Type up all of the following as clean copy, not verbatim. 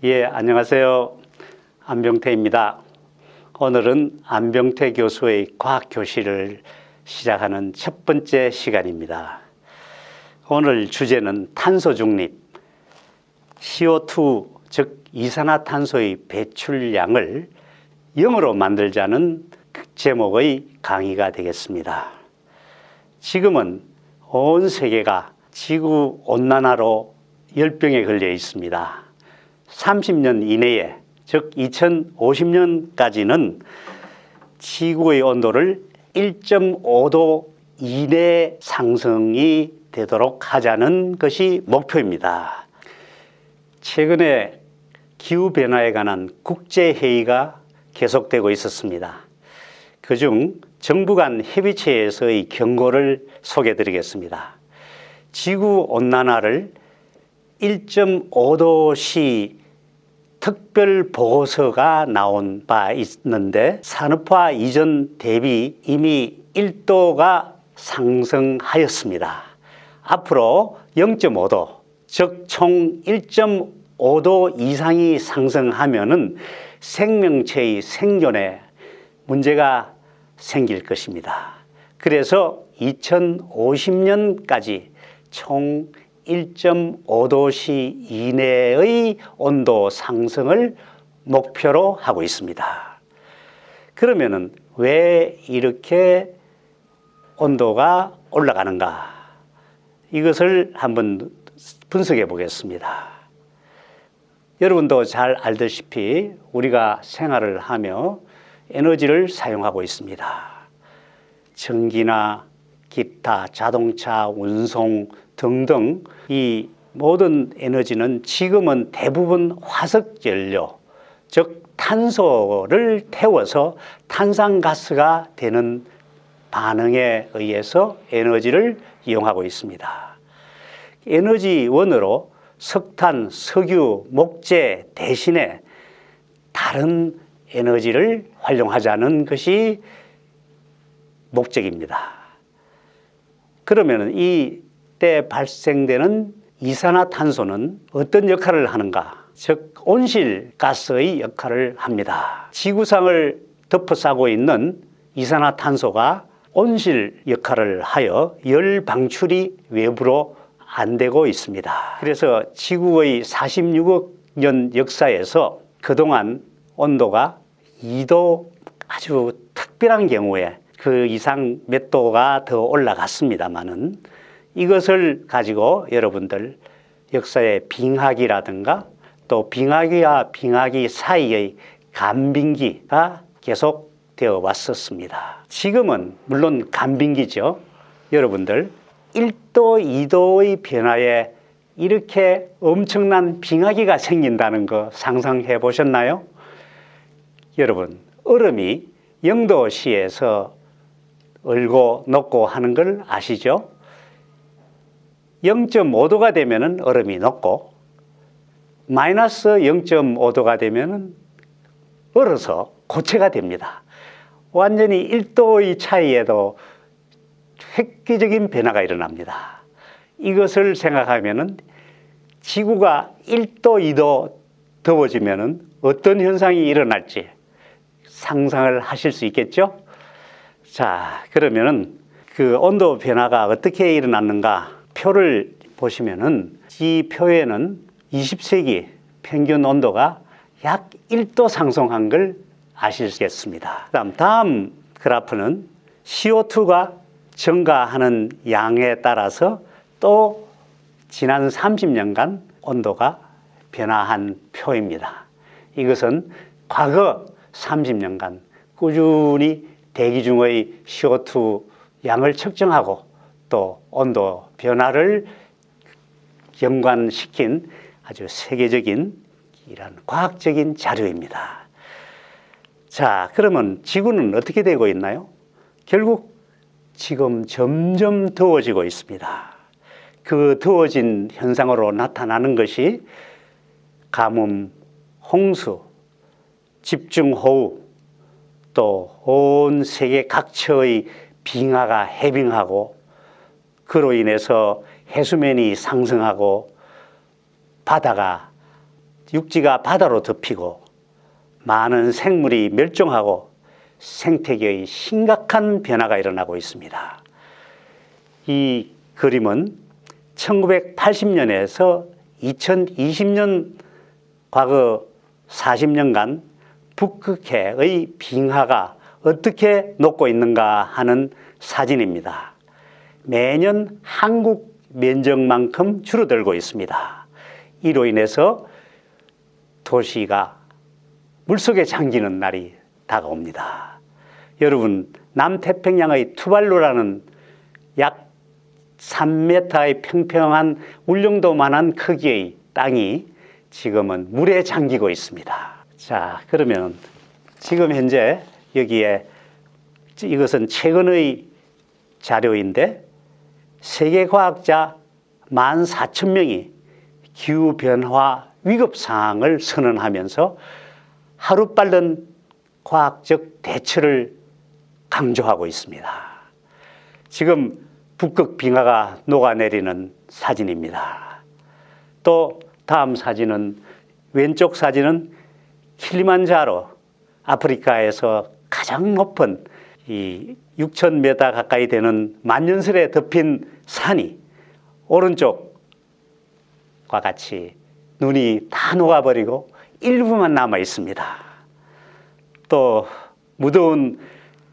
예, 안녕하세요. 안병태입니다. 오늘은 안병태 교수의 과학교실을 시작하는 첫 번째 시간입니다. 오늘 주제는 탄소 중립, CO2, 즉 이산화탄소의 배출량을 0으로 만들자는 제목의 강의가 되겠습니다. 지금은 온 세계가 지구온난화로 열병에 걸려 있습니다. 30년 이내에, 즉 2050년까지는 지구의 온도를 1.5도 이내 상승이 되도록 하자는 것이 목표입니다. 최근에 기후변화에 관한 국제회의가 계속되고 있었습니다. 그중 정부 간 협의체에서의 경고를 소개해드리겠습니다. 지구온난화를 1.5도씨 특별 보고서가 나온 바 있는데 산업화 이전 대비 이미 1도가 상승하였습니다. 앞으로 0.5도, 즉 총 1.5도 이상이 상승하면은 생명체의 생존에 문제가 생길 것입니다. 그래서 2050년까지 총 1.5도씨 이내의 온도 상승을 목표로 하고 있습니다. 그러면은 왜 이렇게 온도가 올라가는가? 이것을 한번 분석해 보겠습니다. 여러분도 잘 알다시피 우리가 생활을 하며 에너지를 사용하고 있습니다. 전기나 기타, 자동차, 운송 등등 이 모든 에너지는 지금은 대부분 화석연료, 즉 탄소를 태워서 탄산가스가 되는 반응에 의해서 에너지를 이용하고 있습니다. 에너지원으로 석탄, 석유, 목재 대신에 다른 에너지를 활용하자는 것이 목적입니다. 그러면 이때 발생되는 이산화탄소는 어떤 역할을 하는가? 즉 온실가스의 역할을 합니다. 지구상을 덮어싸고 있는 이산화탄소가 온실 역할을 하여 열 방출이 외부로 안 되고 있습니다. 그래서 지구의 46억 년 역사에서 그동안 온도가 2도 아주 특별한 경우에 그 이상 몇 도가 더 올라갔습니다만은 이것을 가지고 여러분들 역사의 빙하기라든가 또 빙하기와 빙하기 사이의 간빙기가 계속 되어 왔었습니다. 지금은 물론 간빙기죠. 여러분들 1도, 2도의 변화에 이렇게 엄청난 빙하기가 생긴다는 거 상상해 보셨나요? 여러분, 얼음이 0도씨에서 얼고 녹고 하는 걸 아시죠? 0.5도가 되면은 얼음이 녹고 마이너스 0.5도가 되면은 얼어서 고체가 됩니다. 완전히 1도의 차이에도 획기적인 변화가 일어납니다. 이것을 생각하면은 지구가 1도, 2도 더워지면은 어떤 현상이 일어날지 상상을 하실 수 있겠죠? 자, 그러면은 그 온도 변화가 어떻게 일어났는가 표를 보시면은 이 표에는 20세기 평균 온도가 약 1도 상승한 걸 아시겠습니다. 다음 그래프는 CO2가 증가하는 양에 따라서 또 지난 30년간 온도가 변화한 표입니다. 이것은 과거 30년간 꾸준히 대기 중의 CO2 양을 측정하고 또 온도 변화를 연관시킨 아주 세계적인 이런 과학적인 자료입니다. 자, 그러면 지구는 어떻게 되고 있나요? 결국 지금 점점 더워지고 있습니다. 그 더워진 현상으로 나타나는 것이 가뭄, 홍수, 집중호우, 또 온 세계 각처의 빙하가 해빙하고 그로 인해서 해수면이 상승하고 바다가 육지가 바다로 덮이고 많은 생물이 멸종하고 생태계의 심각한 변화가 일어나고 있습니다. 이 그림은 1980년에서 2020년 과거 40년간 북극해의 빙하가 어떻게 녹고 있는가 하는 사진입니다. 매년 한국 면적만큼 줄어들고 있습니다. 이로 인해서 도시가 물속에 잠기는 날이 다가옵니다. 여러분, 남태평양의 투발루라는 약 3m의 평평한 울릉도만한 크기의 땅이 지금은 물에 잠기고 있습니다. 자, 그러면 지금 현재 여기에 이것은 최근의 자료인데 세계과학자 14,000명이 기후변화 위급상황을 선언하면서 하루빨른 과학적 대처를 강조하고 있습니다. 지금 북극 빙하가 녹아내리는 사진입니다. 또 다음 사진은 왼쪽 사진은 킬리만자로 아프리카에서 가장 높은 이 6,000m 가까이 되는 만년설에 덮인 산이 오른쪽과 같이 눈이 다 녹아버리고 일부만 남아 있습니다. 또 무더운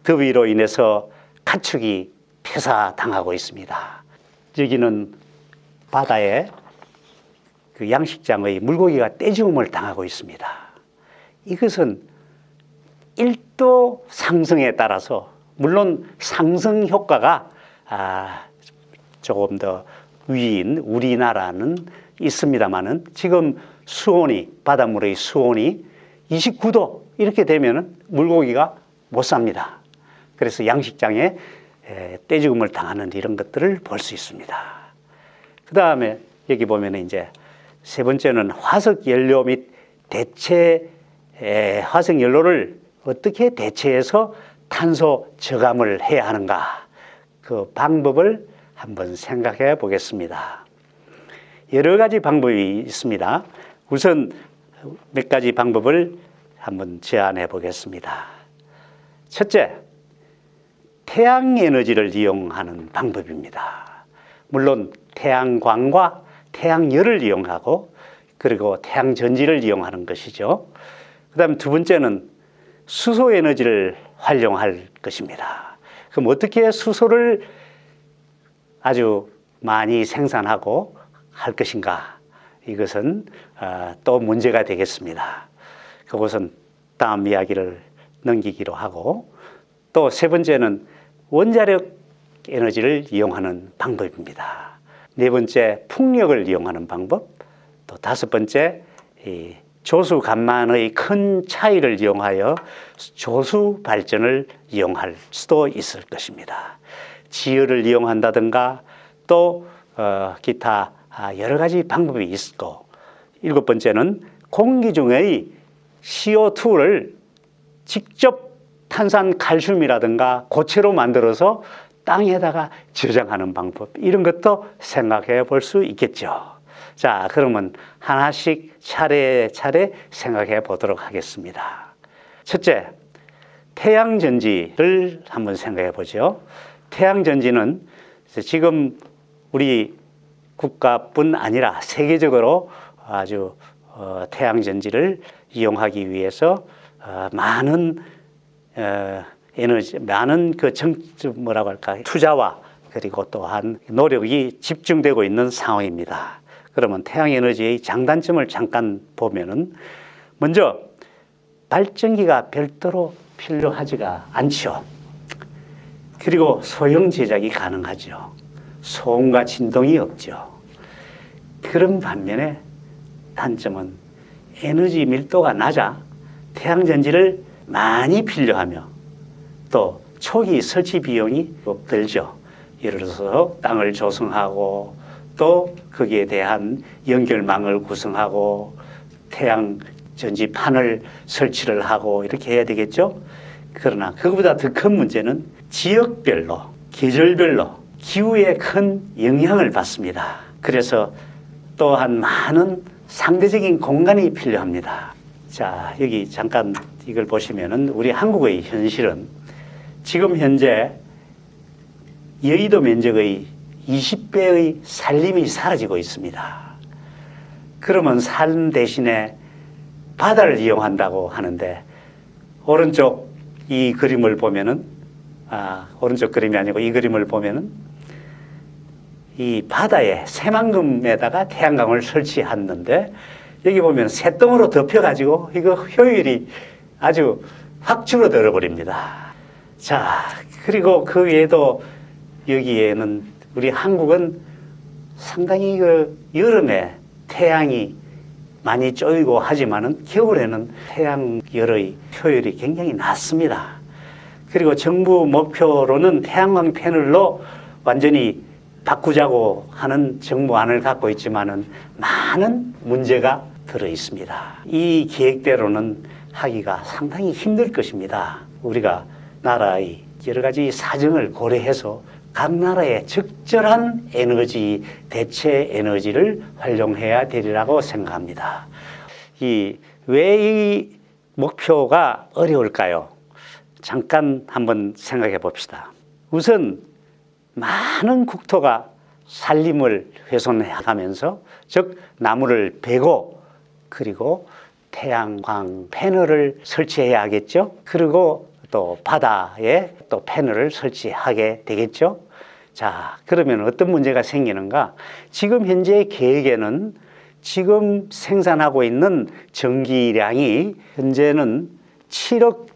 더위로 인해서 가축이 폐사당하고 있습니다. 여기는 바다에 그 양식장의 물고기가 떼죽음을 당하고 있습니다. 이것은 1도 상승에 따라서 물론 상승 효과가 조금 더 위인 우리나라는 있습니다만은 지금 수온이 바닷물의 수온이 29도 이렇게 되면은 물고기가 못 삽니다. 그래서 양식장에 떼죽음을 당하는 이런 것들을 볼 수 있습니다. 그 다음에 여기 보면 이제 세 번째는 화석 연료 및 대체 화석 연료를 어떻게 대체해서 탄소 저감을 해야 하는가 그 방법을 한번 생각해 보겠습니다. 여러 가지 방법이 있습니다. 우선 몇 가지 방법을 한번 제안해 보겠습니다. 첫째, 태양 에너지를 이용하는 방법입니다. 물론 태양광과 태양열을 이용하고 그리고 태양전지를 이용하는 것이죠. 그 다음 두 번째는 수소 에너지를 활용할 것입니다. 그럼 어떻게 수소를 아주 많이 생산하고 할 것인가? 이것은 또 문제가 되겠습니다. 그것은 다음 이야기를 넘기기로 하고 또 세 번째는 원자력 에너지를 이용하는 방법입니다. 네 번째, 풍력을 이용하는 방법. 또 다섯 번째, 조수 간만의 큰 차이를 이용하여 조수 발전을 이용할 수도 있을 것입니다. 지열을 이용한다든가 또 기타 여러 가지 방법이 있고 일곱 번째는 공기 중의 CO2를 직접 탄산 칼슘이라든가 고체로 만들어서 땅에다가 저장하는 방법 이런 것도 생각해 볼 수 있겠죠. 자, 그러면 하나씩 차례차례 생각해 보도록 하겠습니다. 첫째, 태양전지를 한번 생각해 보죠. 태양전지는 지금 우리 국가뿐 아니라 세계적으로 아주 태양전지를 이용하기 위해서 많은 에너지, 많은 뭐라고 할까, 투자와 그리고 또한 노력이 집중되고 있는 상황입니다. 그러면 태양에너지의 장단점을 잠깐 보면은 먼저 발전기가 별도로 필요하지가 않죠. 그리고 소형 제작이 가능하죠. 소음과 진동이 없죠. 그런 반면에 단점은 에너지 밀도가 낮아 태양전지를 많이 필요하며 또 초기 설치 비용이 들죠. 예를 들어서 땅을 조성하고 또 거기에 대한 연결망을 구성하고 태양전지판을 설치를 하고 이렇게 해야 되겠죠. 그러나 그것보다 더 큰 문제는 지역별로 계절별로 기후에 큰 영향을 받습니다. 그래서 또한 많은 상대적인 공간이 필요합니다. 자, 여기 잠깐 이걸 보시면은 우리 한국의 현실은 지금 현재 여의도 면적의 20배의 산림이 사라지고 있습니다. 그러면 산 대신에 바다를 이용한다고 하는데, 오른쪽 이 그림을 보면은, 오른쪽 그림이 아니고 이 그림을 보면은 이 바다에 새만금에다가 태양광을 설치했는데, 여기 보면 새똥으로 덮여가지고 이거 효율이 아주 확 줄어들어 버립니다. 자, 그리고 그 외에도 여기에는 우리 한국은 상당히 그 여름에 태양이 많이 쪼이고 하지만은 겨울에는 태양열의 효율이 굉장히 낮습니다. 그리고 정부 목표로는 태양광 패널로 완전히 바꾸자고 하는 정부안을 갖고 있지만은 많은 문제가 들어 있습니다. 이 계획대로는 하기가 상당히 힘들 것입니다. 우리가 나라의 여러 가지 사정을 고려해서 각 나라의 적절한 에너지, 대체 에너지를 활용해야 되리라고 생각합니다. 왜 이 목표가 어려울까요? 잠깐 한번 생각해 봅시다. 우선 많은 국토가 산림을 훼손해가면서, 즉 나무를 베고 그리고 태양광 패널을 설치해야 하겠죠. 그리고 또 바다에 또 패널을 설치하게 되겠죠. 자, 그러면 어떤 문제가 생기는가? 지금 현재 계획에는 지금 생산하고 있는 전기량이 현재는 7억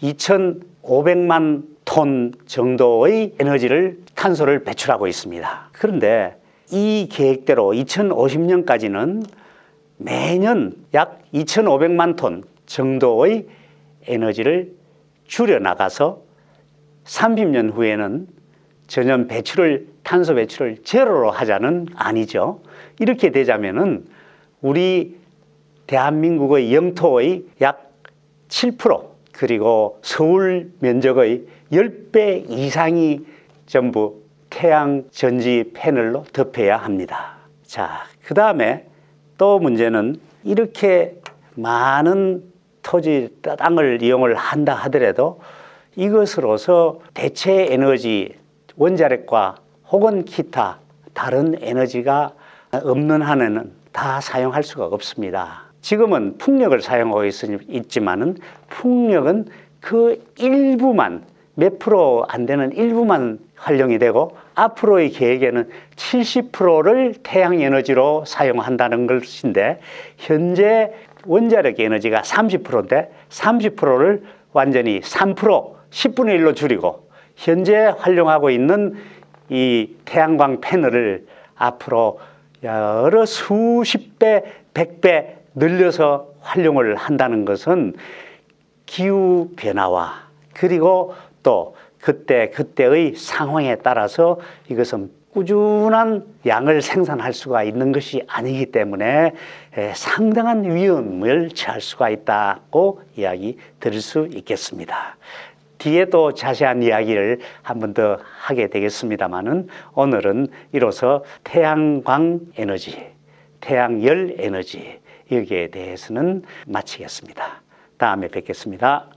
2,500만 톤 정도의 에너지를, 탄소를 배출하고 있습니다. 그런데 이 계획대로 2050년까지는 매년 약 2,500만 톤 정도의 에너지를 줄여나가서 30년 후에는 전혀 탄소 배출을 제로로 하자는 아니죠. 이렇게 되자면은 우리 대한민국의 영토의 약 7%, 그리고 서울 면적의 10배 이상이 전부 태양 전지 패널로 덮여야 합니다. 자, 그 다음에 또 문제는 이렇게 많은 토지, 땅을 이용을 한다 하더라도 이것으로서 대체 에너지, 원자력과 혹은 기타 다른 에너지가 없는 한에는 다 사용할 수가 없습니다. 지금은 풍력을 사용하고 있지만은 풍력은 그 일부만, 몇 프로 안 되는 일부만 활용이 되고, 앞으로의 계획에는 70%를 태양 에너지로 사용한다는 것인데, 현재 원자력 에너지가 30%인데 30%를 완전히 3%, 10분의 1로 줄이고, 현재 활용하고 있는 이 태양광 패널을 앞으로 여러 수십 배, 100배 늘려서 활용을 한다는 것은 기후 변화와 그리고 또 그때의 상황에 따라서 이것은 꾸준한 양을 생산할 수가 있는 것이 아니기 때문에 상당한 위험을 처할 수가 있다고 이야기 드릴 수 있겠습니다. 뒤에 또 자세한 이야기를 한 번 더 하게 되겠습니다만은, 오늘은 이로써 태양광 에너지, 태양열 에너지, 여기에 대해서는 마치겠습니다. 다음에 뵙겠습니다.